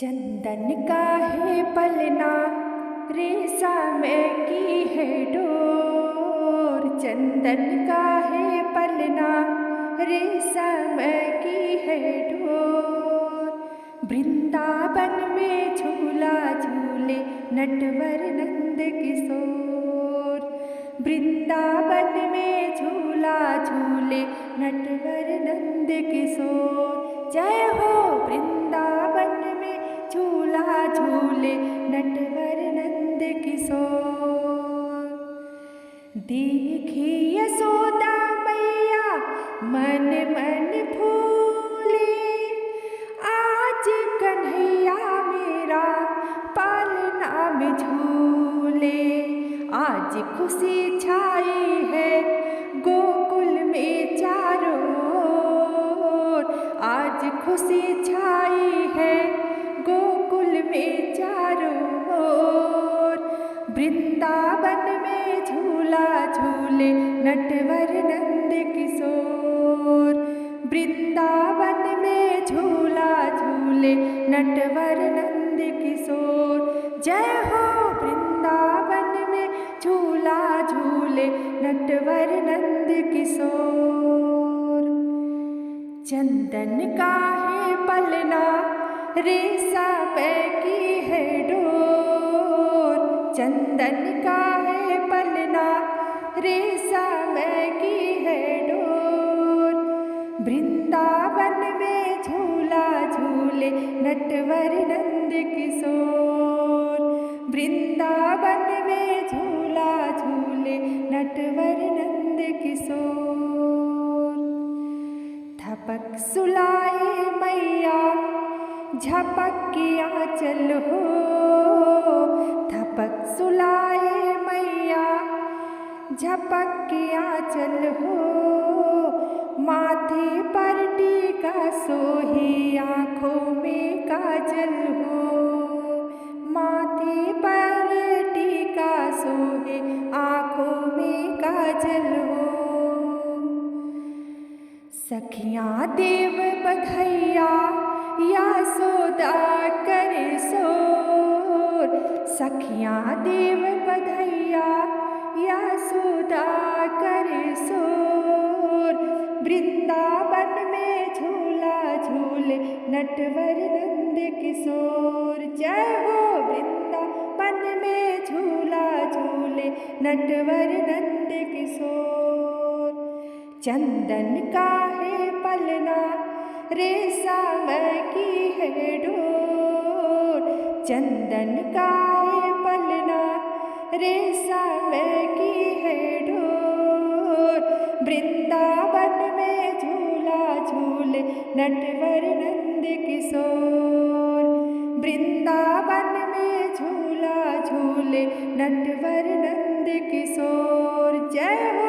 चंदन का है पलना, रेशम की है डोर। चंदन का है पलना, रेशम की है डोर। वृंदावन में झूला झूले नटवर नंद किशोर। वृंदावन में झूला झूले नटवर नंद किशोर। जय हो वृंदावन में झूला झूले नटवर नंद किशोर। देखी यशोदा मैया मन मन फूले, आज कन्हैया मेरा पालना में झूले। आज खुशी छाई है गोकुल में चारों ओर। आज खुशी छाई है गोकुल में चारों ओर। वृंदावन में झूला झूले नटवर नंद किशोर। वृंदावन में झूला झूले नटवर नंद किशोर। जय हो वृंदावन में झूला झूले नटवर नंद किशोर। चंदन का है पलना, रेशम की है डोर। चंदन का है पलना, रेशम की है डोर। वृंदावन में झूला झूले नटवर नंद किशोर। वृंदावन में झूला झूले नटवर नंद किशोर। थपक सुलाए मैया झपक किया चल हो। थपक सुलाए मैया झपक किया चल हो। माथे पर टीका सोही आँखों में काजल हो। माथे पर टीका सोहे आँखों में काजल हो। सखियाँ देव बधैया यशोदा करे शोर। सखियाँ देव बधैया यशोदा करे शोर। वृंदावन में झूला झूले नटवर नंद किशोर। जय हो वृंदावन में झूला झूले नटवर नंद किशोर। चंदन का है पलना, रेशम की है डोर। चंदन का है पलना, रेशम की है डोर। वृंदावन में झूला झूले नटवर नंद किशोर। वृंदावन में झूला झूले नटवर नंद किशोर। जय हो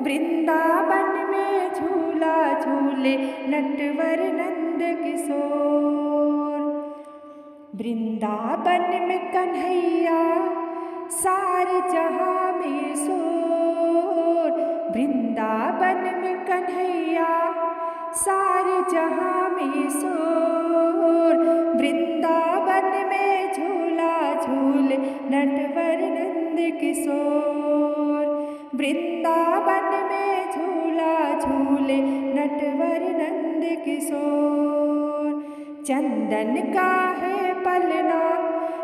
वृंदावन में झूला झूले नटवर नंद किशोर। वृंदावन में कन्हैया सारे जहाँ में शोर। वृंदावन में कन्हैया सारे जहाँ में शोर। वृंदावन में झूला झूले नटवर नंद किशोर। वृंदावन में झूला झूले नटवर नंद किशोर। चंदन का है पलना,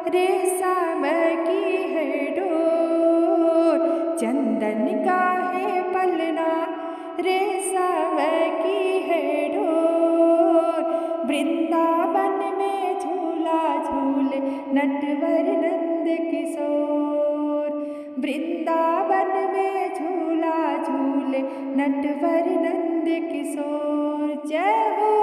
रेशम की है डोर। चंदन का है पलना, रेशम की है डोर। वृंदावन में झूला झूले नटवर नंद किशोर। वृंदावन में झूला झूले नटवर नंद किशोर। जय हो।